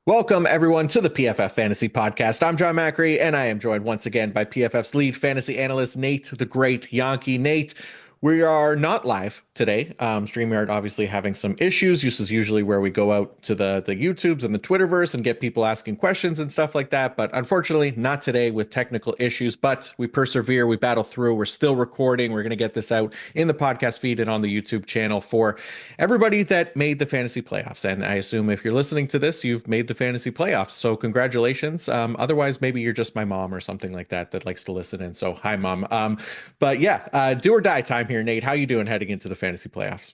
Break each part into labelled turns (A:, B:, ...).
A: Welcome, everyone, to the PFF Fantasy Podcast. I'm John Macri, and I am joined once again by PFF's lead fantasy analyst, Nate the Great Jahnke. Nate, we are not live today. StreamYard obviously having some issues. This is usually where we go out to the YouTubes and the Twitterverse and get people asking questions and stuff like that. But unfortunately, not today with technical issues. But we persevere, we battle through. We're still recording. We're going to get this out in the podcast feed and on the YouTube channel for everybody that made the fantasy playoffs. And I assume if you're listening to this, you've made the fantasy playoffs. So congratulations. Otherwise, maybe you're just my mom or something like that that likes to listen in. So hi, mom. But yeah, do or die time here, Nate. How you doing heading into the fantasy playoffs?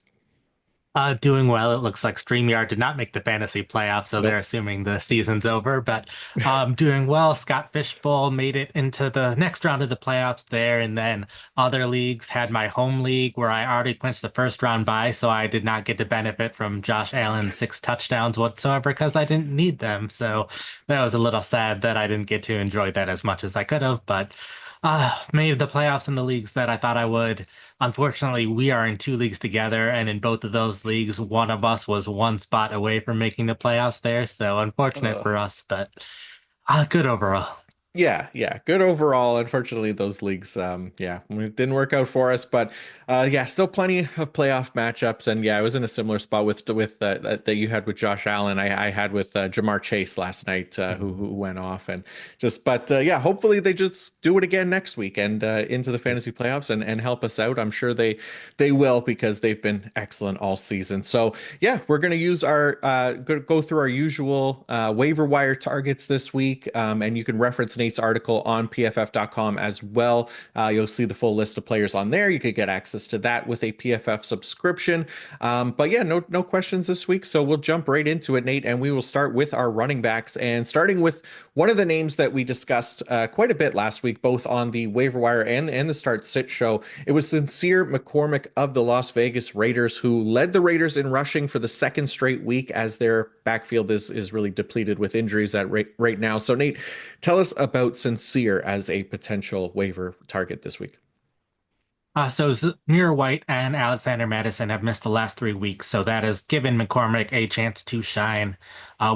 B: Doing well. It looks like StreamYard did not make the fantasy playoffs, so they're
A: Nope.
B: assuming the season's over. But doing well. Scott Fishbowl made it into the next round of the playoffs there, and then other leagues had my home league where I already clinched the first round bye, so I did not get to benefit from Josh Allen's 6 touchdowns whatsoever because I didn't need them. So that was a little sad that I didn't get to enjoy that as much as I could have, but made the playoffs in the leagues that I thought I would. Unfortunately, we are in two leagues together, and in both of those leagues, one of us was one spot away from making the playoffs there. So unfortunate
A: Uh,
B: for us, but good overall.
A: yeah. Good overall. Unfortunately, those leagues, yeah, it didn't work out for us. But yeah, still plenty of playoff matchups. And yeah, I was in a similar spot with that you had with Josh Allen. I had with Jamar Chase last night, who went off and just. But yeah, hopefully they just do it again next week and into the fantasy playoffs and help us out. I'm sure they will because they've been excellent all season. So yeah, we're gonna use our go through our usual waiver wire targets this week, and you can reference Nate's article on PFF.com as well. You'll see the full list of players on there. You could get access to that with a PFF subscription. But yeah, no questions this week, so we'll jump right into it, Nate, and we will start with our running backs and starting with one of the names that we discussed quite a bit last week, both on the waiver wire and the start sit show. It was Sincere McCormick of the Las Vegas Raiders, who led the Raiders in rushing for the second straight week as their backfield is really depleted with injuries at right now. So, Nate, tell us about Sincere as a potential waiver target this week.
B: So Zamir White and Alexander Madison have missed the last 3 weeks, so that has given McCormick a chance to shine.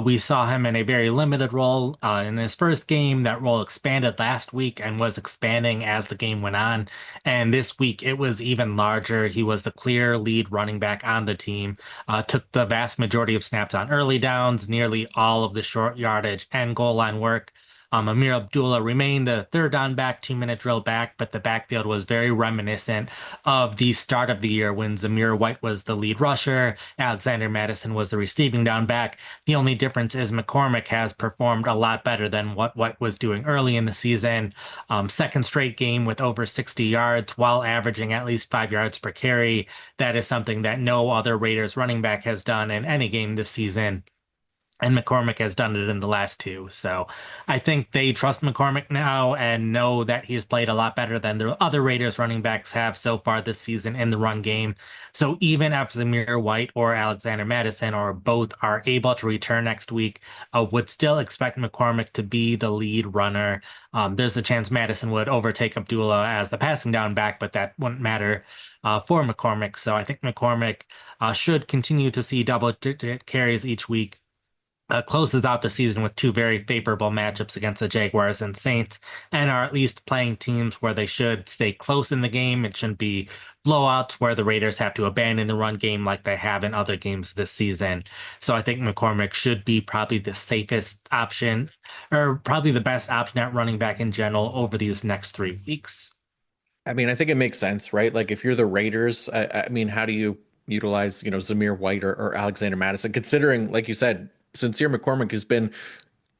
B: We saw him in a very limited role in his first game. That role expanded last week and was expanding as the game went on. And this week it was even larger. He was the clear lead running back on the team, took the vast majority of snaps on early downs, nearly all of the short yardage and goal line work. Amir Abdullah remained the third down back, 2 minute drill back, but the backfield was very reminiscent of the start of the year when Zamir White was the lead rusher, Alexander Madison was the receiving down back. The only difference is McCormick has performed a lot better than what White was doing early in the season. Second straight game with over 60 yards while averaging at least 5 yards per carry. That is something that no other Raiders running back has done in any game this season. And McCormick has done it in the last two. So I think they trust McCormick now and know that he's played a lot better than the other Raiders running backs have so far this season in the run game. So even if Zamir White or Alexander Madison or both are able to return next week, would still expect McCormick to be the lead runner. There's a chance Madison would overtake Abdullah as the passing down back, but that wouldn't matter for McCormick. So I think McCormick should continue to see double-digit carries each week, closes out the season with two very favorable matchups against the Jaguars and Saints, and are at least playing teams where they should stay close in the game. It shouldn't be blowouts where the Raiders have to abandon the run game like they have in other games this season. So I think McCormick should be probably the safest option, or probably the best option at running back in general over these next 3 weeks.
A: I mean, I think it makes sense, right? Like if you're the Raiders, I mean, how do you utilize, Zamir White or Alexander Madison, considering, like you said, Sincere McCormick has been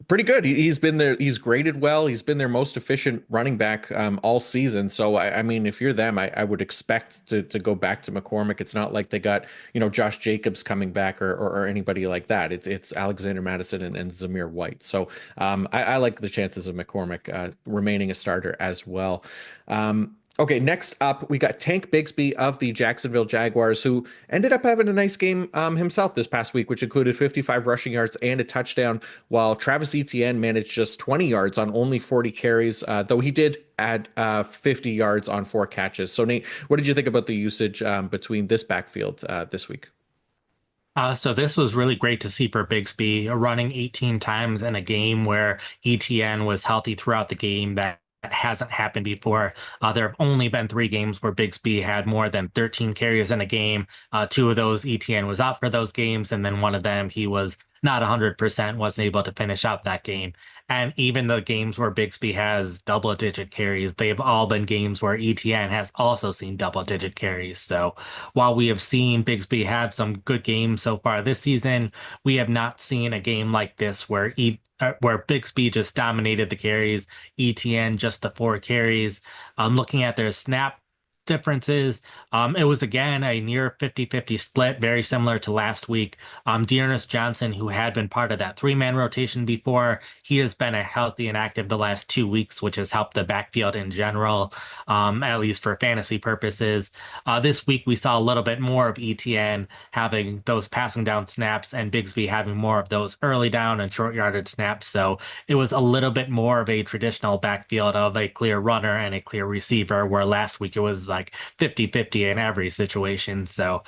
A: pretty good. He's been there. He's graded well. He's been their most efficient running back all season. So I mean, if you're them, I would expect to go back to McCormick. It's not like they got Josh Jacobs coming back or anybody like that. It's Alexander Madison and Zamir White. So I like the chances of McCormick remaining a starter as well. Okay, next up, we got Tank Bigsby of the Jacksonville Jaguars, who ended up having a nice game himself this past week, which included 55 rushing yards and a touchdown, while Travis Etienne managed just 20 yards on only 40 carries, though he did add 50 yards on 4 catches. So, Nate, what did you think about the usage between this backfield this week?
B: So this was really great to see for Bigsby running 18 times in a game where ETN was healthy throughout the game. That hasn't happened before. There have only been three games where Bigsby had more than 13 carries in a game. Two of those ETN was out for those games, and then one of them he was not 100%, wasn't able to finish out that game. And even the games where Bixby has double-digit carries, they've all been games where ETN has also seen double-digit carries. So while we have seen Bigsby have some good games so far this season, we have not seen a game like this where Bigsby just dominated the carries, ETN just the four carries. Looking at their snap differences, it was again a near 50-50 split, very similar to last week. Dearness Johnson, who had been part of that three-man rotation before, he has been a healthy and active the last 2 weeks, which has helped the backfield in general, at least for fantasy purposes. This week, we saw a little bit more of ETN having those passing down snaps and Bigsby having more of those early down and short yardage snaps. So it was a little bit more of a traditional backfield of a clear runner and a clear receiver, where last week it was like 50-50 in every situation. So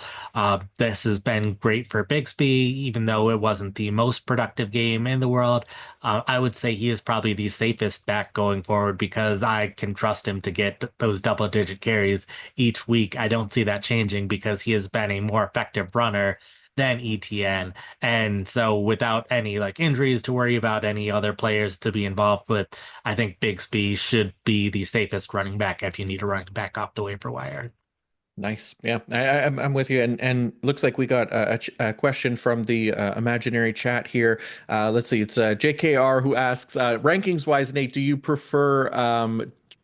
B: this has been great for Bigsby, even though it wasn't the most productive game in the world. I would say he is probably the safest back going forward because I can trust him to get those double digit carries each week. I don't see that changing because he has been a more effective runner than ETN. And so without any like injuries to worry about, any other players to be involved with, I think Bigsby should be the safest running back if you need a running back off the waiver wire.
A: Nice. Yeah, I'm with you. And looks like we got a question from the imaginary chat here. Let's see. It's JKR who asks, rankings wise, Nate, do you prefer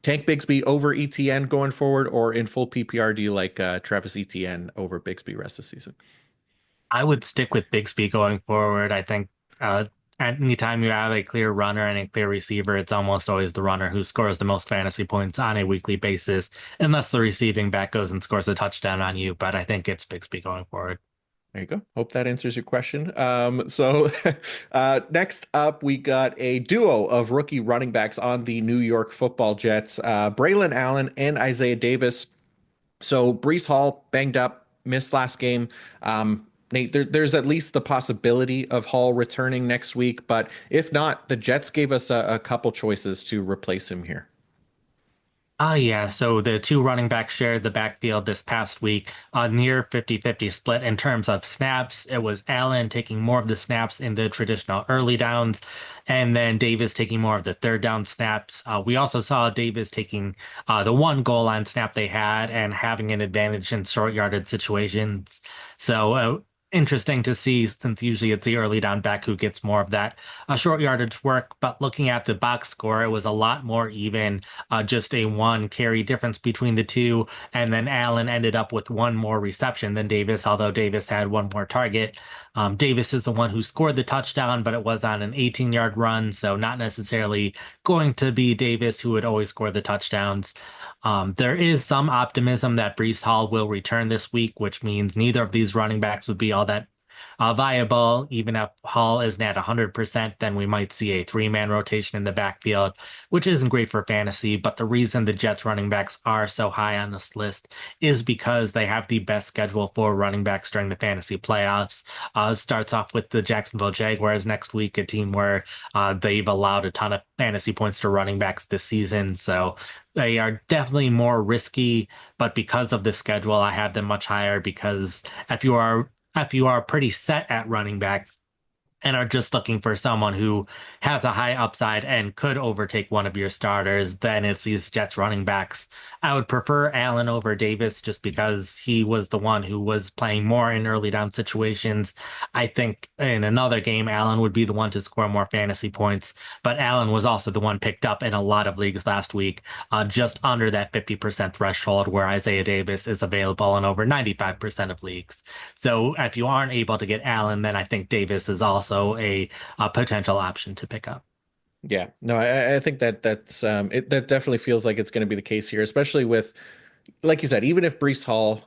A: Tank Bigsby over ETN going forward, or in full PPR, do you like Travis ETN over Bigsby rest of the season?
B: I would stick with Bigsby going forward. I think uh, anytime you have a clear runner and a clear receiver, it's almost always the runner who scores the most fantasy points on a weekly basis, unless the receiving back goes and scores a touchdown on you. But I think it's Bigsby going forward.
A: There you go. Hope that answers your question. Next up, we got a duo of rookie running backs on the New York Football Jets, Braylon Allen and Isaiah Davis. So Brees Hall banged up, missed last game. Nate, there's at least the possibility of Hall returning next week, but if not, the Jets gave us a couple choices to replace him here.
B: Yeah. So the two running backs shared the backfield this past week, a near 50-50 split in terms of snaps. It was Allen taking more of the snaps in the traditional early downs, and then Davis taking more of the third down snaps. We also saw Davis taking the one goal line snap they had and having an advantage in short yarded situations. So interesting to see, since usually it's the early down back who gets more of that short yardage work. But looking at the box score, it was a lot more even, just a one carry difference between the two. And then Allen ended up with one more reception than Davis, although Davis had one more target. Davis is the one who scored the touchdown, but it was on an 18-yard run, so not necessarily going to be Davis who would always score the touchdowns. There is some optimism that Brees Hall will return this week, which means neither of these running backs would be all that viable. Even if Hall isn't at 100%, then we might see a three-man rotation in the backfield, which isn't great for fantasy. But the reason the Jets running backs are so high on this list is because they have the best schedule for running backs during the fantasy playoffs. Starts off with the Jacksonville Jaguars next week, a team where they've allowed a ton of fantasy points to running backs this season. So they are definitely more risky, but because of the schedule, I have them much higher because if you are pretty set at running back and are just looking for someone who has a high upside and could overtake one of your starters, then it's these Jets running backs. I would prefer Allen over Davis just because he was the one who was playing more in early down situations. I think in another game, Allen would be the one to score more fantasy points, but Allen was also the one picked up in a lot of leagues last week, just under that 50% threshold where Isaiah Davis is available in over 95% of leagues. So if you aren't able to get Allen, then I think Davis is also a potential option to pick up.
A: Yeah, no, I think that definitely feels like it's going to be the case here, especially with, like you said, even if Brees Hall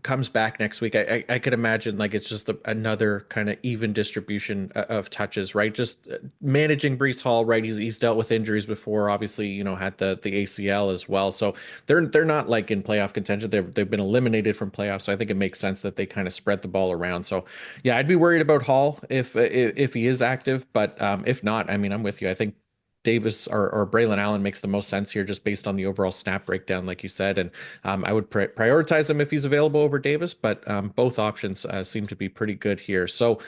A: comes back next week, I could imagine like it's just another kind of even distribution of touches, right? Just managing Breece Hall, right? He's dealt with injuries before, obviously, had the ACL as well. So they're not like in playoff contention. They've been eliminated from playoffs. So I think it makes sense that they kind of spread the ball around. So yeah, I'd be worried about Hall if he is active, but if not, I mean, I'm with you. I think Davis or Braylon Allen makes the most sense here, just based on the overall snap breakdown, like you said. And I would prioritize him if he's available over Davis, but both options seem to be pretty good here. So,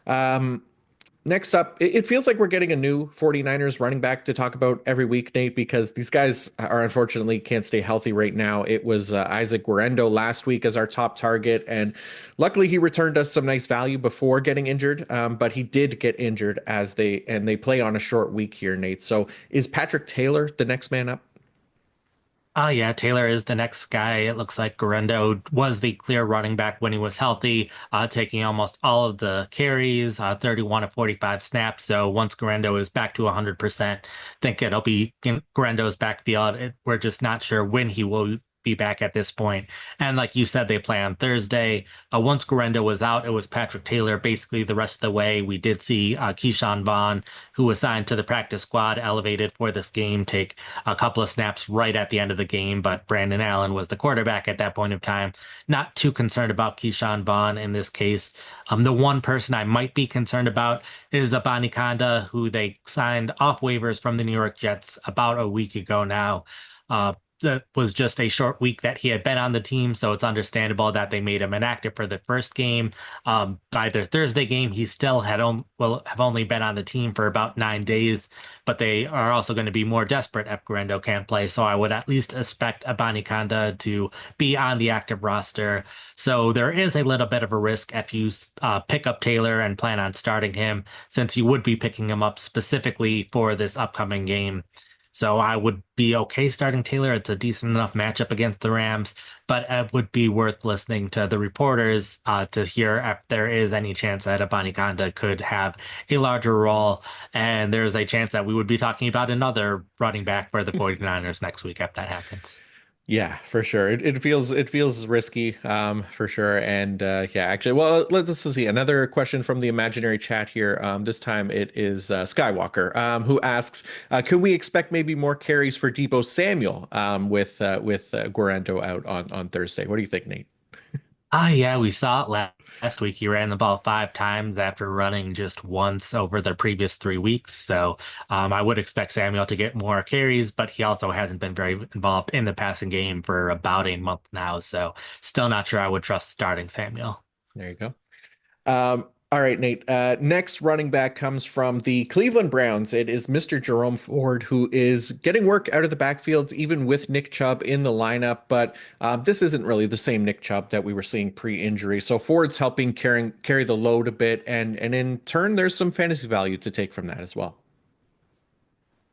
A: um, next up, it feels like we're getting a new 49ers running back to talk about every week, Nate, because these guys are unfortunately can't stay healthy right now. It was Isaac Guerendo last week as our top target, and luckily he returned us some nice value before getting injured, but he did get injured they play on a short week here, Nate. So is Patrick Taylor the next man up?
B: Yeah, Taylor is the next guy. It looks like Guerrero was the clear running back when he was healthy, taking almost all of the carries, 31 of 45 snaps. So once Guerrero is back to 100%, think it'll be in Guerendo's backfield. We're just not sure when he will be back at this point. And like you said, they play on Thursday. Once Guerrero was out, it was Patrick Taylor basically the rest of the way. We did see Keyshawn Vaughn, who was signed to the practice squad, elevated for this game, take a couple of snaps right at the end of the game, but Brandon Allen was the quarterback at that point of time. Not too concerned about Keyshawn Vaughn in this case. The one person I might be concerned about is Abani Kanda, who they signed off waivers from the New York Jets about a week ago now. That was just a short week that he had been on the team, so it's understandable that they made him inactive for the first game. By their Thursday game, he still will have only been on the team for about 9 days, but they are also going to be more desperate if Guerrero can't play. So I would at least expect Abani Kanda to be on the active roster. So there is a little bit of a risk if you pick up Taylor and plan on starting him, since you would be picking him up specifically for this upcoming game. So I would be okay starting Taylor. It's a decent enough matchup against the Rams, but it would be worth listening to the reporters to hear if there is any chance that Abanikanda could have a larger role. And there's a chance that we would be talking about another running back for the 49ers next week if that happens.
A: Yeah, for sure. It feels risky, for sure. And yeah, actually, well, let's see. Another question from the imaginary chat here. This time it is Skywalker, who asks, "Could we expect maybe more carries for Debo Samuel with Guarando out on Thursday?" What do you think, Nate?
B: Yeah, we saw it last week. He ran the ball 5 times after running just once over the previous 3 weeks. So I would expect Samuel to get more carries, but he also hasn't been very involved in the passing game for about a month now. So still not sure I would trust starting Samuel.
A: There you go. All right, Nate. Next running back comes from the Cleveland Browns. It is Mr. Jerome Ford, who is getting work out of the backfield, even with Nick Chubb in the lineup. But this isn't really the same Nick Chubb that we were seeing pre-injury. So Ford's helping carry the load a bit, and in turn, there's some fantasy value to take from that as well.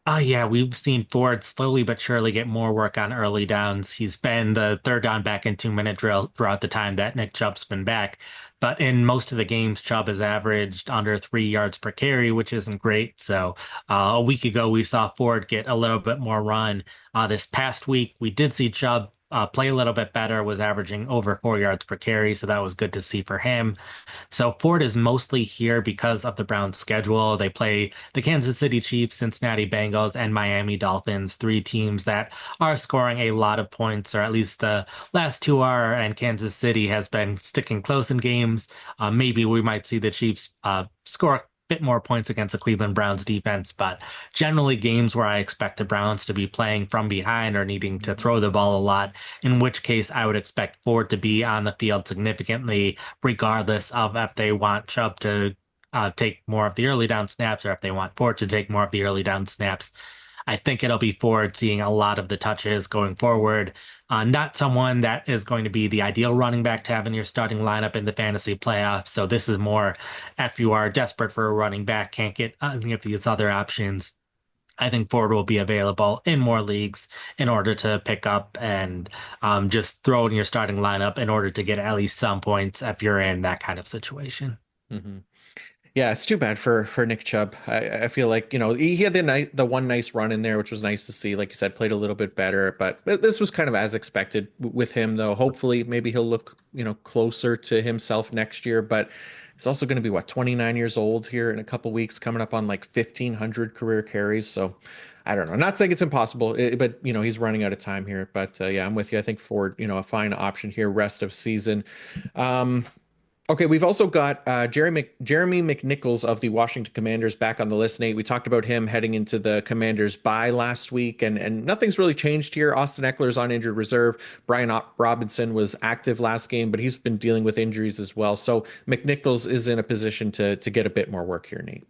B: Yeah, we've seen Ford slowly but surely get more work on early downs. He's been the third down back in 2 minute drill throughout the time that Nick Chubb's been back. But in most of the games, Chubb has averaged under 3 yards per carry, which isn't great. So a week ago, we saw Ford get a little bit more run. This past week, we did see Chubb play a little bit better, was averaging over 4 yards per carry. So that was good to see for him. So Ford is mostly here because of the Browns' schedule. They play the Kansas City Chiefs, Cincinnati Bengals, and Miami Dolphins, three teams that are scoring a lot of points, or at least the last two are, and Kansas City has been sticking close in games. Maybe we might see the Chiefs score a bit more points against the Cleveland Browns defense, but generally games where I expect the Browns to be playing from behind or needing to throw the ball a lot, in which case I would expect Ford to be on the field significantly regardless of if they want Chubb to take more of the early down snaps or if they want Ford to take more of the early down snaps. I think it'll be Ford seeing a lot of the touches going forward. Not someone that is going to be the ideal running back to have in your starting lineup in the fantasy playoffs. So this is more if you are desperate for a running back, can't get any of these other options. I think Ford will be available in more leagues in order to pick up and just throw in your starting lineup in order to get at least some points if you're in that kind of situation.
A: Mhm. Yeah, it's too bad for Nick Chubb. I feel like, he had the one nice run in there, which was nice to see. Like you said, played a little bit better, but this was kind of as expected with him, though. Hopefully, maybe he'll look, closer to himself next year. But he's also going to be what, 29 years old here in a couple weeks, coming up on like 1,500 career carries. So I don't know. Not saying it's impossible, but he's running out of time here. But yeah, I'm with you. I think Ford, a fine option here, rest of season. Um, Okay, we've also got Jeremy McNichols of the Washington Commanders back on the list, Nate. We talked about him heading into the Commanders bye last week, and nothing's really changed here. Austin Eckler's on injured reserve. Robinson was active last game, but he's been dealing with injuries as well. So McNichols is in a position to get a bit more work here, Nate.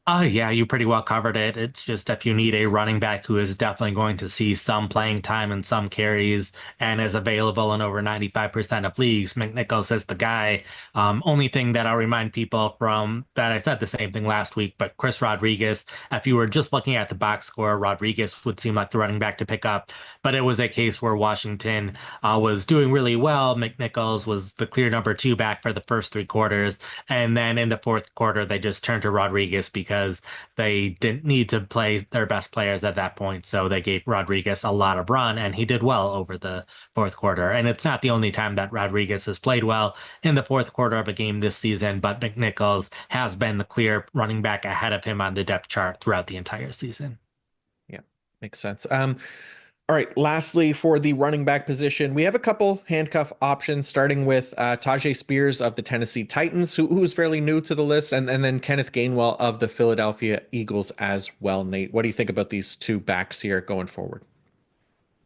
B: Oh, yeah, you pretty well covered it. It's just if you need a running back who is definitely going to see some playing time and some carries and is available in over 95% of leagues, McNichols is the guy. Only thing that I'll remind people from that I said the same thing last week, but Chris Rodriguez, if you were just looking at the box score, Rodriguez would seem like the running back to pick up. But it was a case where Washington was doing really well. McNichols was the clear number two back for the first three quarters. And then in the fourth quarter, they just turned to Rodriguez because they didn't need to play their best players at that point. So they gave Rodriguez a lot of run, and he did well over the fourth quarter. And it's not the only time that Rodriguez has played well in the fourth quarter of a game this season, but McNichols has been the clear running back ahead of him on the depth chart throughout the entire season.
A: Yeah, makes sense. All right, lastly, for the running back position, we have a couple handcuff options, starting with Tajay Spears of the Tennessee Titans, who's fairly new to the list, and then Kenneth Gainwell of the Philadelphia Eagles as well. Nate, what do you think about these two backs here going forward?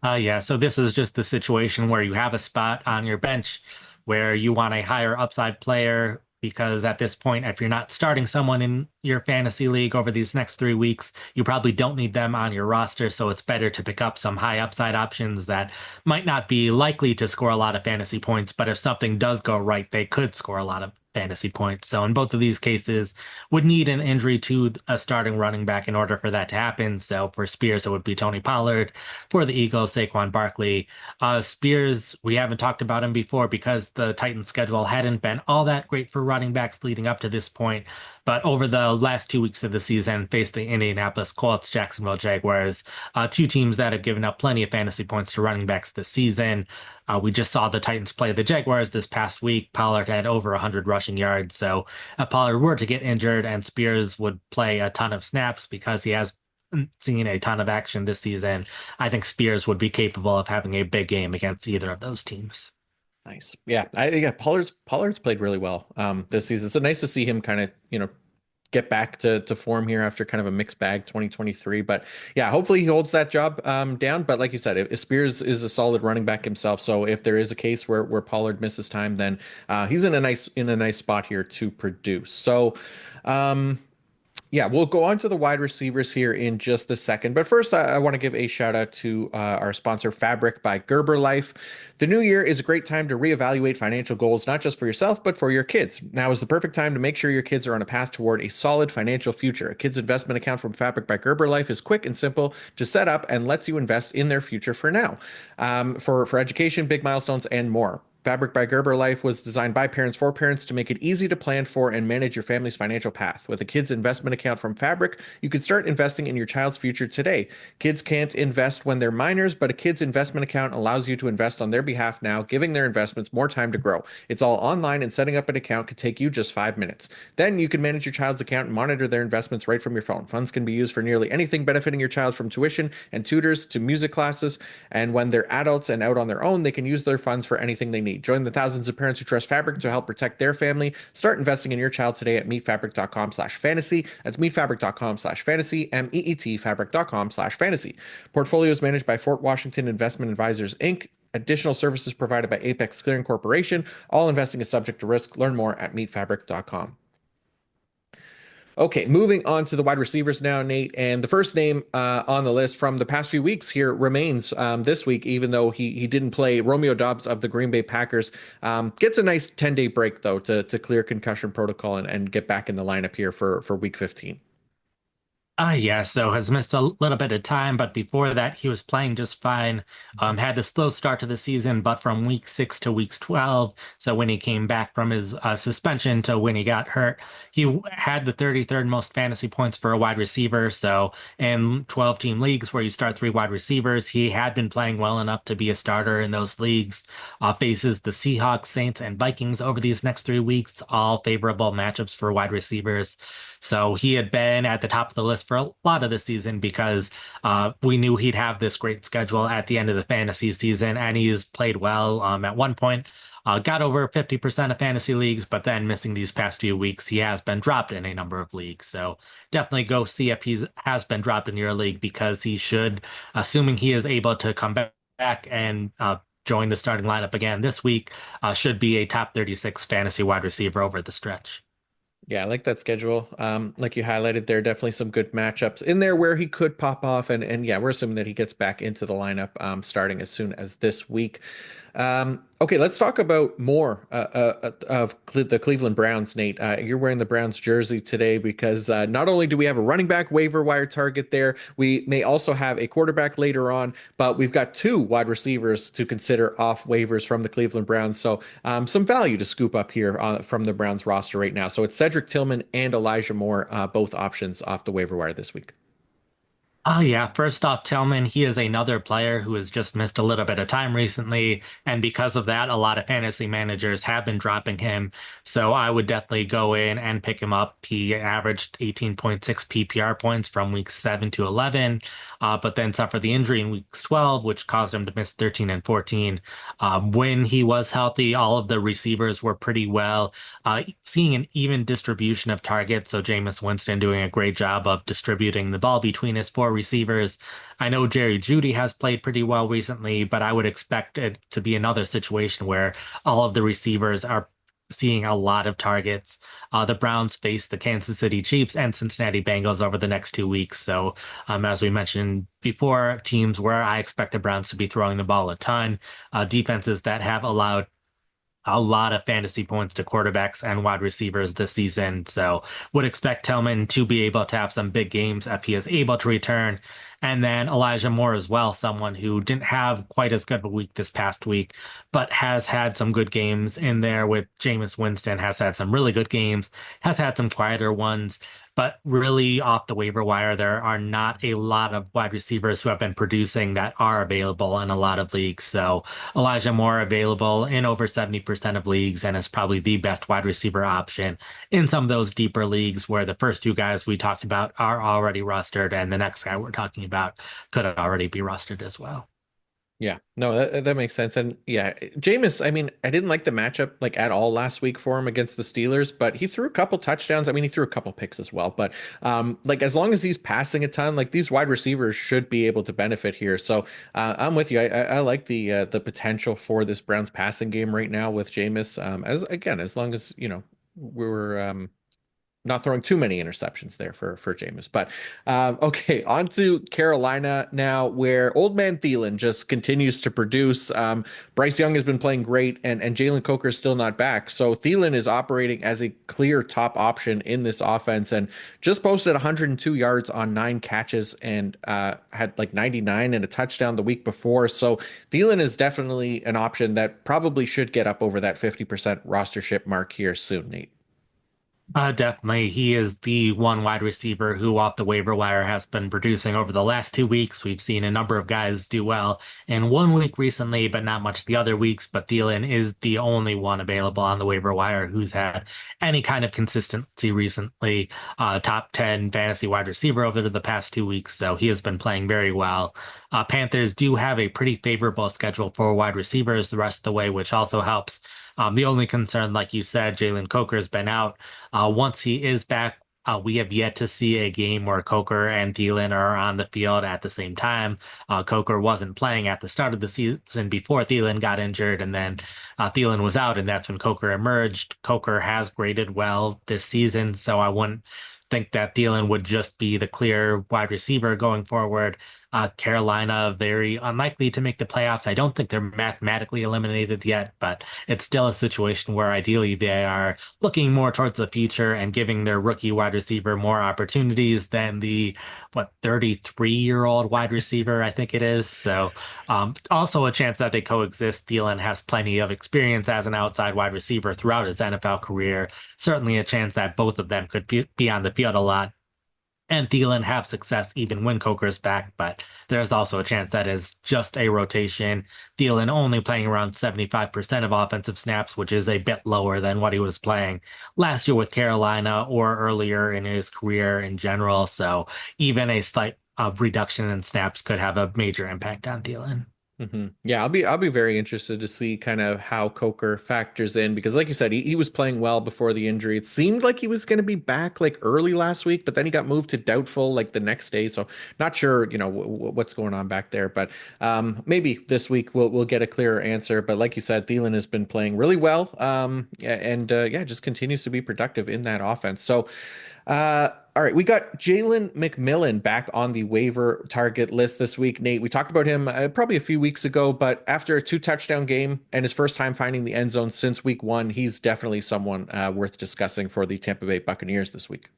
B: Yeah, so this is just the situation where you have a spot on your bench where you want a higher upside player because at this point, if you're not starting someone in your fantasy league over these next 3 weeks, you probably don't need them on your roster. So it's better to pick up some high upside options that might not be likely to score a lot of fantasy points, but if something does go right, they could score a lot of fantasy points. So in both of these cases, would need an injury to a starting running back in order for that to happen. So for Spears, it would be Tony Pollard. For the Eagles, Saquon Barkley. Spears, we haven't talked about him before because the Titans' schedule hadn't been all that great for running backs leading up to this point. But over the last 2 weeks of the season, faced the Indianapolis Colts, Jacksonville Jaguars, two teams that have given up plenty of fantasy points to running backs this season. We just saw the Titans play the Jaguars this past week. Pollard had over 100 rushing yards. So if Pollard were to get injured and Spears would play a ton of snaps because he has seen a ton of action this season, I think Spears would be capable of having a big game against either of those teams.
A: Nice. Yeah, Pollard's played really well this season. So nice to see him kind of, get back to form here after kind of a mixed bag 2023. But yeah, hopefully he holds that job down. But like you said, if Spears is a solid running back himself, so if there is a case where Pollard misses time, then he's in a nice spot here to produce. So yeah, we'll go on to the wide receivers here in just a second. But first, I want to give a shout out to our sponsor, Fabric by Gerber Life. The new year is a great time to reevaluate financial goals, not just for yourself, but for your kids. Now is the perfect time to make sure your kids are on a path toward a solid financial future. A kid's investment account from Fabric by Gerber Life is quick and simple to set up and lets you invest in their future for now, for education, big milestones, and more. Fabric by Gerber Life was designed by parents for parents to make it easy to plan for and manage your family's financial path. With a kid's investment account from Fabric, you can start investing in your child's future today. Kids can't invest when they're minors, but a kid's investment account allows you to invest on their behalf now, giving their investments more time to grow. It's all online, and setting up an account could take you just 5 minutes. Then you can manage your child's account and monitor their investments right from your phone. Funds can be used for nearly anything benefiting your child, from tuition and tutors to music classes. And when they're adults and out on their own, they can use their funds for anything they need. Join the thousands of parents who trust Fabric to help protect their family. Start investing in your child today at meetfabric.com/fantasy. That's meetfabric.com/fantasy, meetfabric.com/fantasy. Portfolio is managed by Fort Washington Investment Advisors, Inc. Additional services provided by Apex Clearing Corporation. All investing is subject to risk. Learn more at meetfabric.com. Okay, moving on to the wide receivers now, Nate. And the first name on the list from the past few weeks here remains this week, even though he didn't play. Romeo Doubs of the Green Bay Packers gets a nice 10-day break, though, to clear concussion protocol and get back in the lineup here for week 15.
B: Yeah, so has missed a little bit of time, but before that, he was playing just fine. Had the slow start to the season, but from week 6 to week 12, so when he came back from his suspension to when he got hurt, he had the 33rd most fantasy points for a wide receiver. So in 12-team leagues where you start three wide receivers, he had been playing well enough to be a starter in those leagues. Faces the Seahawks, Saints, and Vikings over these next 3 weeks, all favorable matchups for wide receivers. So he had been at the top of the list for a lot of the season because we knew he'd have this great schedule at the end of the fantasy season, and he's played well. At one point, got over 50% of fantasy leagues, but then missing these past few weeks, he has been dropped in a number of leagues. So definitely go see if he has been dropped in your league because he should, assuming he is able to come back and join the starting lineup again this week, should be a top 36 fantasy wide receiver over the stretch.
A: Yeah, I like that schedule. Like you highlighted, there are definitely some good matchups in there where he could pop off, and yeah, we're assuming that he gets back into the lineup starting as soon as this week. Okay, let's talk about more of the Cleveland Browns, Nate. You're wearing the Browns jersey today because not only do we have a running back waiver wire target there, we may also have a quarterback later on, but we've got two wide receivers to consider off waivers from the Cleveland Browns. So some value to scoop up here from the Browns roster right now. So it's Cedric Tillman and Elijah Moore, both options off the waiver wire this week.
B: Oh yeah, first off, Tillman, he is another player who has just missed a little bit of time recently, and because of that, a lot of fantasy managers have been dropping him. So I would definitely go in and pick him up. He averaged 18.6 PPR points from weeks 7 to 11, but then suffered the injury in weeks 12, which caused him to miss 13 and 14. When he was healthy, all of the receivers were pretty well, seeing an even distribution of targets. So Jameis Winston doing a great job of distributing the ball between his four receivers. I know Jerry Jeudy has played pretty well recently, but I would expect it to be another situation where all of the receivers are seeing a lot of targets. The Browns face the Kansas City Chiefs and Cincinnati Bengals over the next 2 weeks. So, as we mentioned before, teams where I expect the Browns to be throwing the ball a ton, defenses that have allowed a lot of fantasy points to quarterbacks and wide receivers this season. So would expect Tillman to be able to have some big games if he is able to return. And then Elijah Moore as well, someone who didn't have quite as good of a week this past week, but has had some good games in there with Jameis Winston, has had some really good games, has had some quieter ones. But really, off the waiver wire, there are not a lot of wide receivers who have been producing that are available in a lot of leagues. So Elijah Moore available in over 70% of leagues and is probably the best wide receiver option in some of those deeper leagues where the first two guys we talked about are already rostered and the next guy we're talking about could already be rostered as well.
A: Yeah, no, that makes sense. And yeah, Jameis, I mean, I didn't like the matchup like at all last week for him against the Steelers, but he threw a couple touchdowns. I mean, he threw a couple picks as well, but like as long as he's passing a ton, like these wide receivers should be able to benefit here. So I'm with you. I like the potential for this Browns passing game right now with Jameis. As again, as long as, we're not throwing too many interceptions there for Jameis. But okay, on to Carolina now, where old man Thielen just continues to produce. Bryce Young has been playing great, and Jalen Coker is still not back. So Thielen is operating as a clear top option in this offense, and just posted 102 yards on 9 catches and had like 99 and a touchdown the week before. So Thielen is definitely an option that probably should get up over that 50% rostership mark here soon, Nate.
B: Definitely. He is the one wide receiver who, off the waiver wire, has been producing over the last 2 weeks. We've seen a number of guys do well in one week recently, but not much the other weeks. But Thielen is the only one available on the waiver wire who's had any kind of consistency recently. Top 10 fantasy wide receiver over the past 2 weeks. So he has been playing very well. Panthers do have a pretty favorable schedule for wide receivers the rest of the way, which also helps. The only concern, like you said, Jalen Coker has been out. Once he is back, we have yet to see a game where Coker and Thielen are on the field at the same time. Coker wasn't playing at the start of the season before Thielen got injured, and then Thielen was out, and that's when Coker emerged. Coker has graded well this season, so I wouldn't think that Thielen would just be the clear wide receiver going forward. Carolina, very unlikely to make the playoffs. I don't think they're mathematically eliminated yet, but it's still a situation where ideally they are looking more towards the future and giving their rookie wide receiver more opportunities than the, 33-year-old wide receiver, I think it is. So, also a chance that they coexist. Thielen has plenty of experience as an outside wide receiver throughout his NFL career. Certainly a chance that both of them could be on the field a lot and Thielen have success even when Coker's back, but there's also a chance that is just a rotation. Thielen only playing around 75% of offensive snaps, which is a bit lower than what he was playing last year with Carolina or earlier in his career in general. So even a slight reduction in snaps could have a major impact on Thielen.
A: Yeah, I'll be very interested to see kind of how Coker factors in because, like you said, he was playing well before the injury. It seemed like he was going to be back like early last week, but then he got moved to doubtful like the next day. So not sure, what's going on back there. But maybe this week we'll get a clearer answer. But like you said, Thielen has been playing really well, and yeah, just continues to be productive in that offense. So. All right, we got Jalen McMillan back on the waiver target list this week. Nate, we talked about him probably a few weeks ago, but after a two-touchdown game and his first time finding the end zone since week one, he's definitely someone worth discussing for the Tampa Bay Buccaneers this week.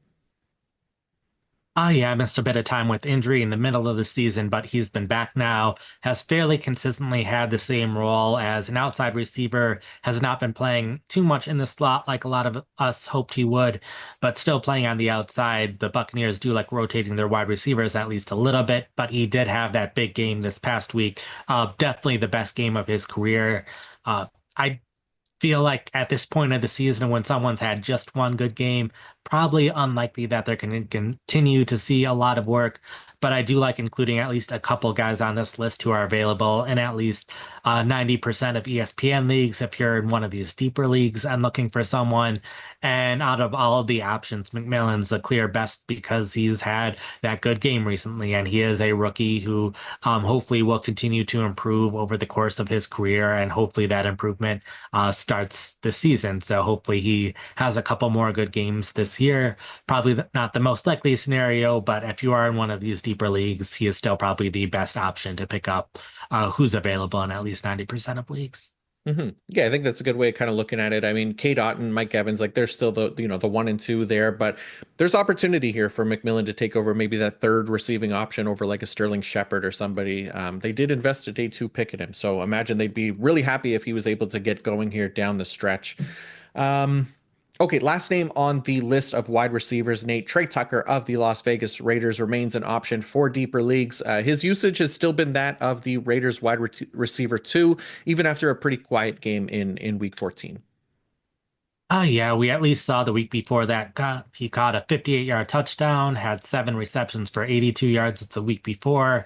B: Oh yeah, I missed a bit of time with injury in the middle of the season, but he's been back now, has fairly consistently had the same role as an outside receiver, has not been playing too much in the slot like a lot of us hoped he would, but still playing on the outside. The Buccaneers do like rotating their wide receivers at least a little bit, but he did have that big game this past week. Definitely the best game of his career. I feel like at this point of the season, when someone's had just one good game, probably unlikely that they're going to continue to see a lot of work. But I do like including at least a couple guys on this list who are available in at least 90% of ESPN leagues. If you're in one of these deeper leagues and looking for someone, and out of all of the options, McMillan's the clear best because he's had that good game recently, and he is a rookie who hopefully will continue to improve over the course of his career, and hopefully that improvement starts this season. So hopefully he has a couple more good games this year. Probably not the most likely scenario, but if you are in one of these deeper leagues, he is still probably the best option to pick up who's available in at least 90% of leagues.
A: Yeah, I think that's a good way of kind of looking at it. I mean, Kate Otten, Mike Evans, like they're still the one and two there, but there's opportunity here for McMillan to take over maybe that third receiving option over like a Sterling Shepard or somebody. They did invest a day two pick in him, so imagine they'd be really happy if he was able to get going here down the stretch. Um, Okay, last name on the list of wide receivers, Nate. Trey Tucker of the Las Vegas Raiders remains an option for deeper leagues. His usage has still been that of the Raiders receiver two, even after a pretty quiet game in week 14.
B: Oh yeah, we at least saw the week before that he caught a 58-yard touchdown, had 7 receptions for 82 yards the week before.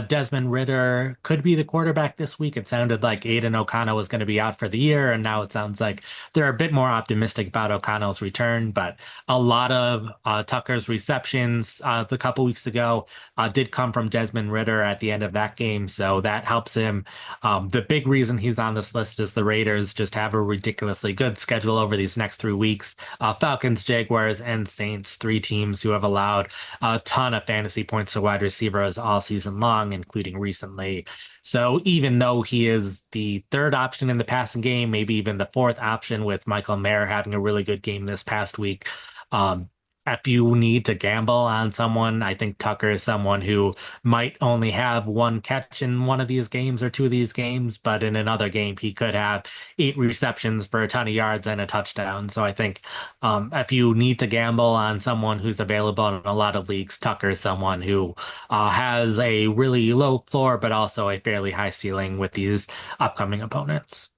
B: Desmond Ridder could be the quarterback this week. It sounded like Aiden O'Connell was going to be out for the year, and now it sounds like they're a bit more optimistic about O'Connell's return. But a lot of Tucker's receptions a couple weeks ago did come from Desmond Ridder at the end of that game, so that helps him. The big reason he's on this list is the Raiders just have a ridiculously good schedule over these next 3 weeks. Falcons, Jaguars, and Saints, three teams who have allowed a ton of fantasy points to wide receivers all season long, including recently. So even though he is the third option in the passing game, maybe even the fourth option with Michael Mayer having a really good game this past week, um, if you need to gamble on someone, I think Tucker is someone who might only have one catch in one of these games or two of these games, but in another game, he could have 8 receptions for a ton of yards and a touchdown. So I think if you need to gamble on someone who's available in a lot of leagues, Tucker is someone who has a really low floor, but also a fairly high ceiling with these upcoming opponents.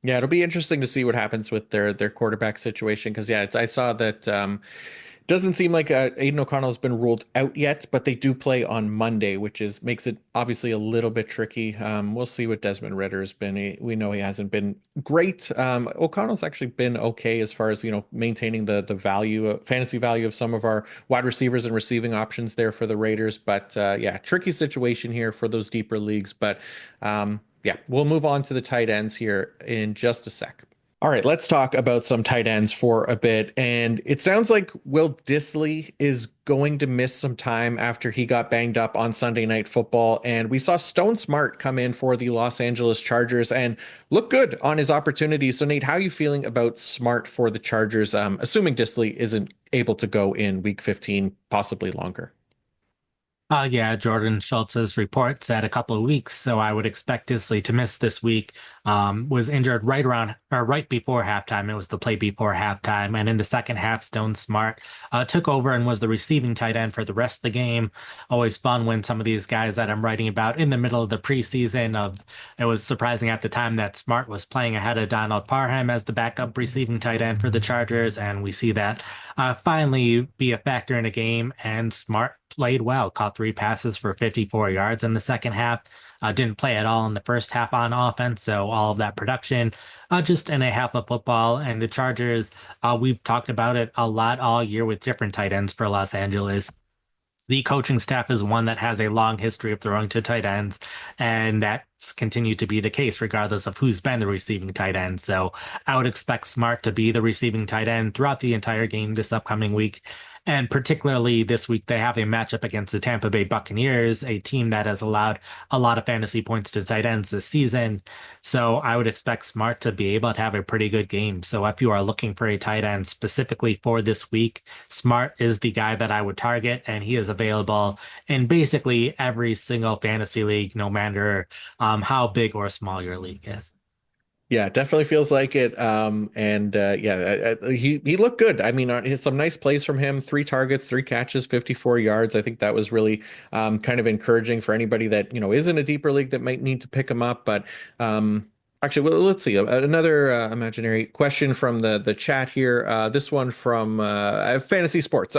A: Yeah, it'll be interesting to see what happens with their quarterback situation because yeah, I saw that doesn't seem like Aiden O'Connell has been ruled out yet, but they do play on Monday, which is makes it obviously a little bit tricky. We'll see what Desmond Ridder has been. We know he hasn't been great. O'Connell's actually been okay as far as maintaining the value, fantasy value of some of our wide receivers and receiving options there for the Raiders. But yeah, tricky situation here for those deeper leagues. But yeah, we'll move on to the tight ends here in just a sec. All right, let's talk about some tight ends for a bit. And it sounds like Will Dissly is going to miss some time after he got banged up on Sunday Night Football. And we saw Stone Smart come in for the Los Angeles Chargers and look good on his opportunities. So, Nate, how are you feeling about Smart for the Chargers, assuming Dissly isn't able to go in week 15, possibly longer?
B: Yeah, Jordan Schultz's report said a couple of weeks, so I would expect Disley to miss this week. Was injured right around or right before halftime. It was the play before halftime, and in the second half, Stone Smart took over and was the receiving tight end for the rest of the game. Always fun when some of these guys that I'm writing about in the middle of the preseason of it was surprising at the time that Smart was playing ahead of Donald Parham as the backup receiving tight end for the Chargers, and we see that finally be a factor in a game. And Smart played well, caught three passes for 54 yards in the second half. Didn't play at all in the first half on offense, so all of that production just in a half of football. And the Chargers, we've talked about it a lot all year with different tight ends for Los Angeles. The coaching staff is one that has a long history of throwing to tight ends, and that's continued to be the case regardless of who's been the receiving tight end. So I would expect Smart to be the receiving tight end throughout the entire game this upcoming week. And particularly this week, they have a matchup against the Tampa Bay Buccaneers, a team that has allowed a lot of fantasy points to tight ends this season. So I would expect Smart to be able to have a pretty good game. So if you are looking for a tight end specifically for this week, Smart is the guy that I would target, and he is available in basically every single fantasy league, no matter how big or small your league is.
A: Yeah, definitely feels like it. And yeah, he looked good. I mean, some nice plays from him. 3 targets, 3 catches, 54 yards. I think that was really kind of encouraging for anybody that is in a deeper league that might need to pick him up. But actually, well, let's see. Another imaginary question from the chat here. This one from Fantasy Sports,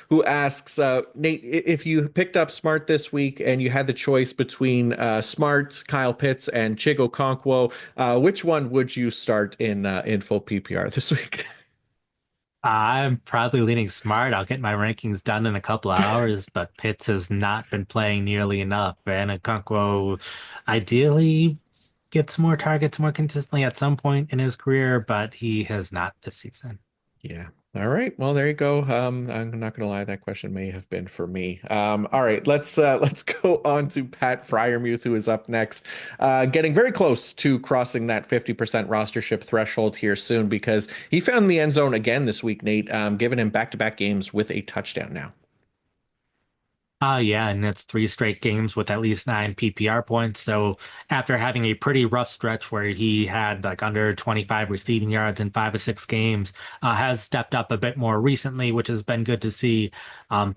A: who asks, Nate, if you picked up Smart this week and you had the choice between Smart, Kyle Pitts, and Chigo Okonkwo, which one would you start in full PPR this week?
B: I'm probably leaning Smart. I'll get my rankings done in a couple of hours, but Pitts has not been playing nearly enough. And Okonkwo ideally gets more targets more consistently at some point in his career, but he has not this season.
A: Yeah. All right. Well, there you go. I'm not gonna lie, that question may have been for me. All right, let's go on to Pat Fryermuth, who is up next. Getting very close to crossing that 50% rostership threshold here soon because he found the end zone again this week, Nate, giving him back-to-back games with a touchdown now.
B: Yeah, and it's three straight games with at least nine PPR points. So after having a pretty rough stretch where he had like under 25 receiving yards in 5 of 6 games, has stepped up a bit more recently, which has been good to see.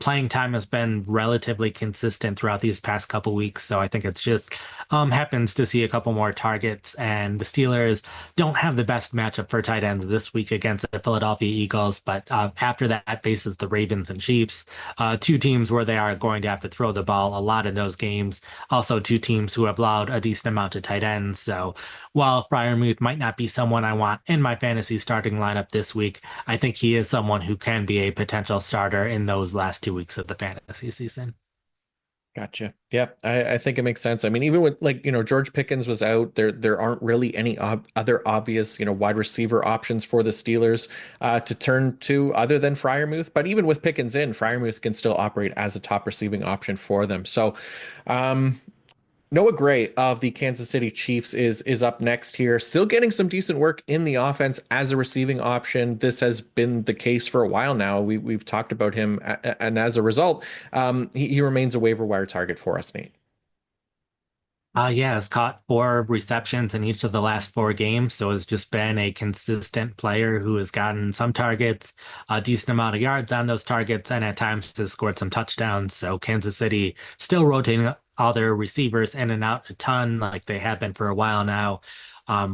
B: Playing time has been relatively consistent throughout these past couple weeks, so I think it's just happens to see a couple more targets. And the Steelers don't have the best matchup for tight ends this week against the Philadelphia Eagles, but after that faces the Ravens and Chiefs, two teams where they are going to have to throw the ball a lot in those games. Also, two teams who have allowed a decent amount of tight ends. So while Fryermuth might not be someone I want in my fantasy starting lineup this week, I think he is someone who can be a potential starter in those last 2 weeks of the fantasy season.
A: Gotcha. Yeah, I think it makes sense. I mean, even with George Pickens was out, there aren't really any other obvious wide receiver options for the Steelers to turn to other than Fryermuth. But even with Pickens in, Fryermuth can still operate as a top receiving option for them. So, Noah Gray of the Kansas City Chiefs is up next here, still getting some decent work in the offense as a receiving option. This has been the case for a while now. We've talked about him, and as a result, he remains a waiver wire target for us, Nate.
B: Yeah, has caught 4 receptions in each of the last 4 games, so has just been a consistent player who has gotten some targets, a decent amount of yards on those targets, and at times has scored some touchdowns. So Kansas City still rotating all their receivers in and out a ton, like they have been for a while now.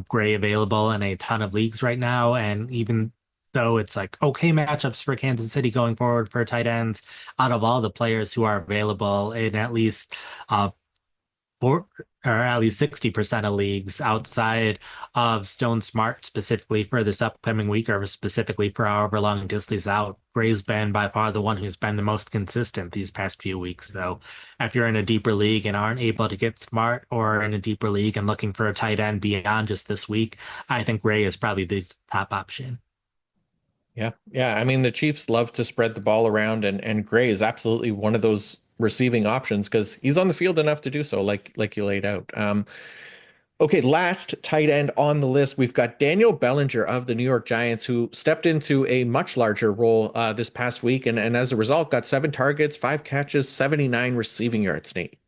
B: Gray available in a ton of leagues right now, and even though it's like okay matchups for Kansas City going forward for tight ends, out of all the players who are available in at least or at least 60% of leagues outside of Stone Smart specifically for this upcoming week or specifically for however long Disley's out. Gray's been by far the one who's been the most consistent these past few weeks. So if you're in a deeper league and aren't able to get Smart or in a deeper league and looking for a tight end beyond just this week, I think Gray is probably the top option.
A: Yeah. Yeah. I mean, the Chiefs love to spread the ball around, and Gray is absolutely one of those receiving options because he's on the field enough to do so, like you laid out. Okay, last tight end on the list, we've got Daniel Bellinger of the New York Giants, who stepped into a much larger role this past week, and as a result, got 7 targets, 5 catches, 79 receiving yards, Nate.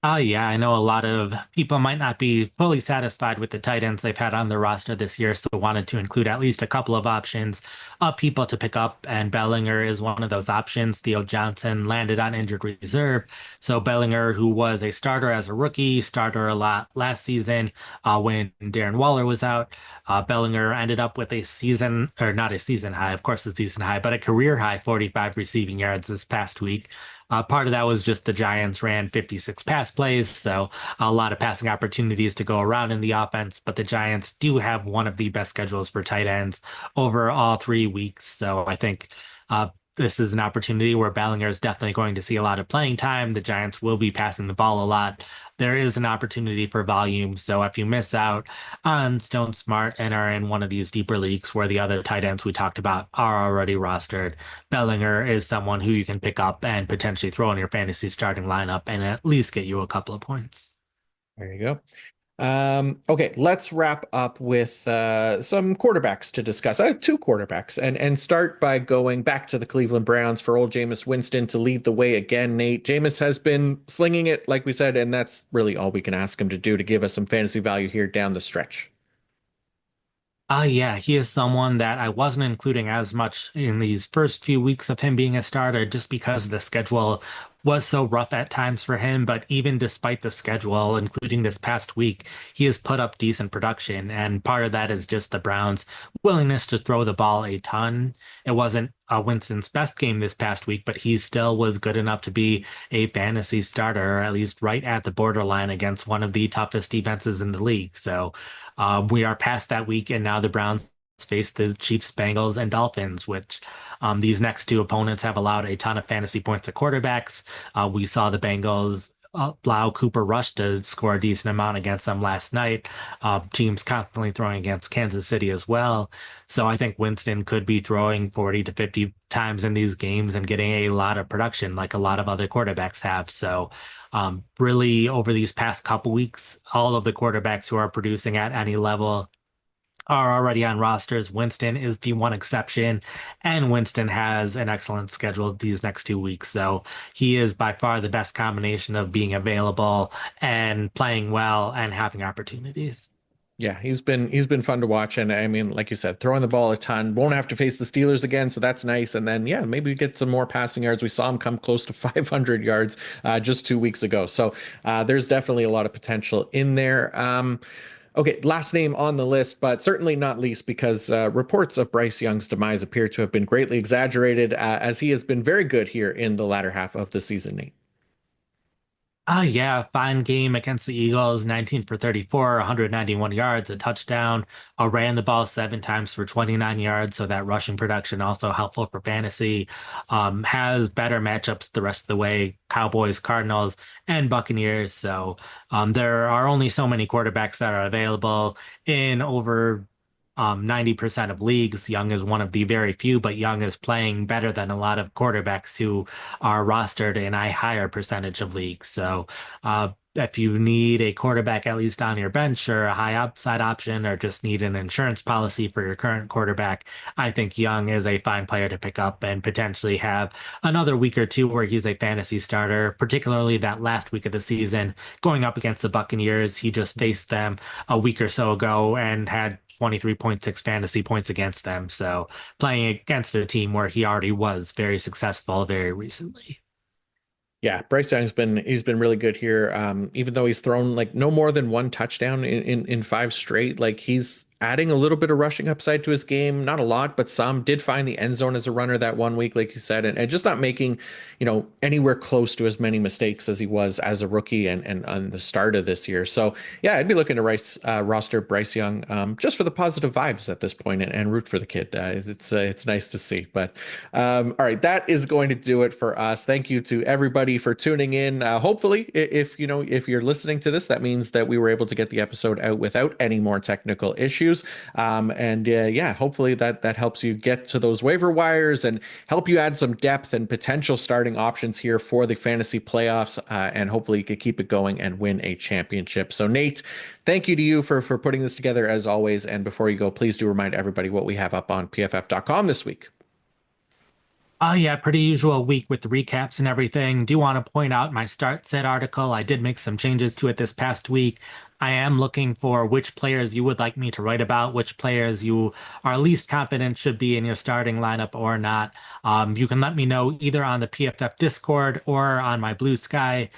B: Yeah, I know a lot of people might not be fully satisfied with the tight ends they've had on their roster this year, so wanted to include at least a couple of options of people to pick up, and Bellinger is one of those options. Theo Johnson landed on injured reserve, so Bellinger, who was a starter as a rookie, starter a lot last season when Darren Waller was out, Bellinger ended up with a season, or not a season high, of course a season high, but a career high 45 receiving yards this past week. Part of that was just the Giants ran 56 pass plays, so a lot of passing opportunities to go around in the offense. But the Giants do have one of the best schedules for tight ends over all 3 weeks. So I think this is an opportunity where Ballinger is definitely going to see a lot of playing time. The Giants will be passing the ball a lot. There is an opportunity for volume. So if you miss out on Stone Smart and are in one of these deeper leagues where the other tight ends we talked about are already rostered, Bellinger is someone who you can pick up and potentially throw in your fantasy starting lineup and at least get you a couple of points.
A: There you go. Okay, let's wrap up with some quarterbacks to discuss. I have 2 quarterbacks, and start by going back to the Cleveland Browns for old Jameis Winston to lead the way again. Nate, Jameis has been slinging it, like we said, and that's really all we can ask him to do to give us some fantasy value here down the stretch.
B: Yeah, he is someone that I wasn't including as much in these first few weeks of him being a starter just because the schedule was so rough at times for him. But even despite the schedule, including this past week, he has put up decent production. And part of that is just the Browns' willingness to throw the ball a ton. It wasn't Winston's best game this past week, but he still was good enough to be a fantasy starter, or at least right at the borderline against one of the toughest defenses in the league. So, we are past that week, and now the Browns face the Chiefs, Bengals, and Dolphins, which these next two opponents have allowed a ton of fantasy points to quarterbacks. We saw the Bengals allow Cooper Rush to score a decent amount against them last night. Teams constantly throwing against Kansas City as well. So I think Winston could be throwing 40 to 50 times in these games and getting a lot of production like a lot of other quarterbacks have. So really, over these past couple weeks, all of the quarterbacks who are producing at any level are already on rosters. Winston is the one exception, and Winston has an excellent schedule these next 2 weeks. So he is by far the best combination of being available and playing well and having opportunities.
A: Yeah, he's been fun to watch, and I mean, like you said, throwing the ball a ton. Won't have to face the Steelers again, so that's nice. And then, yeah, maybe we get some more passing yards. We saw him come close to 500 yards just 2 weeks ago, so there's definitely a lot of potential in there. Okay, last name on the list, but certainly not least because reports of Bryce Young's demise appear to have been greatly exaggerated, as he has been very good here in the latter half of the season, Nate.
B: Yeah, fine game against the Eagles, 19 for 34, 191 yards, a touchdown. Ran the ball 7 times for 29 yards, so that rushing production also helpful for fantasy. Has better matchups the rest of the way, Cowboys, Cardinals, and Buccaneers. So there are only so many quarterbacks that are available in over 90% of leagues. Young is one of the very few, but Young is playing better than a lot of quarterbacks who are rostered in a higher percentage of leagues. So, if you need a quarterback at least on your bench or a high upside option or just need an insurance policy for your current quarterback, I think Young is a fine player to pick up and potentially have another week or two where he's a fantasy starter, particularly that last week of the season going up against the Buccaneers. He just faced them a week or so ago and had 23.6 fantasy points against them. So playing against a team where he already was very successful very recently.
A: Yeah, Bryce Young's been really good here. Even though he's thrown like no more than 1 touchdown in 5 straight, like he's adding a little bit of rushing upside to his game. Not a lot, but some. Did find the end zone as a runner that 1 week, like you said, and just not making, anywhere close to as many mistakes as he was as a rookie and on the start of this year. So yeah, I'd be looking to roster Bryce Young just for the positive vibes at this point and root for the kid. It's nice to see. But all right, that is going to do it for us. Thank you to everybody for tuning in. Hopefully, if you're listening to this, that means that we were able to get the episode out without any more technical issues. And yeah, hopefully that helps you get to those waiver wires and help you add some depth and potential starting options here for the fantasy playoffs. And hopefully you could keep it going and win a championship. So Nate, thank you to you for putting this together as always. And before you go, please do remind everybody what we have up on PFF.com this week.
B: Oh yeah, pretty usual week with the recaps and everything. Do want to point out my start set article. I did make some changes to it this past week. I am looking for which players you would like me to write about, which players you are least confident should be in your starting lineup or not. You can let me know either on the PFF Discord or on my Blue Sky.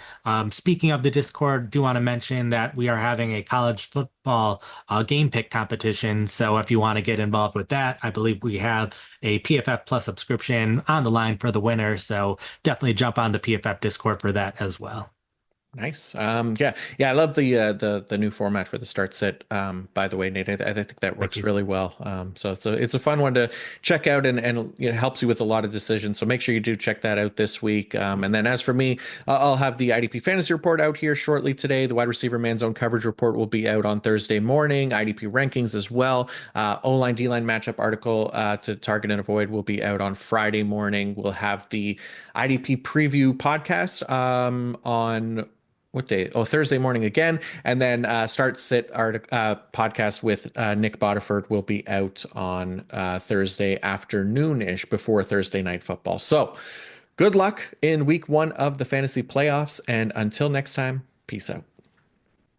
B: Speaking of the Discord, do want to mention that we are having a college football game pick competition. So if you want to get involved with that, I believe we have a PFF Plus subscription on the line for the winner. So definitely jump on the PFF Discord for that as well.
A: Nice. Yeah. I love the new format for the start sit. By the way, Nate, I think that
B: Thank
A: works
B: you.
A: really well. So it's a fun one to check out and helps you with a lot of decisions. So make sure you do check that out this week. And then as for me, I'll have the IDP fantasy report out here shortly today. The wide receiver man zone coverage report will be out on Thursday morning. IDP rankings as well. O-line D-line matchup article to target and avoid will be out on Friday morning. We'll have the IDP preview podcast on what day? Oh, Thursday morning again. And then Start Sit art podcast with Nick Bodiford will be out on Thursday afternoon-ish before Thursday night football. So good luck in week 1 of the fantasy playoffs. And until next time, peace out.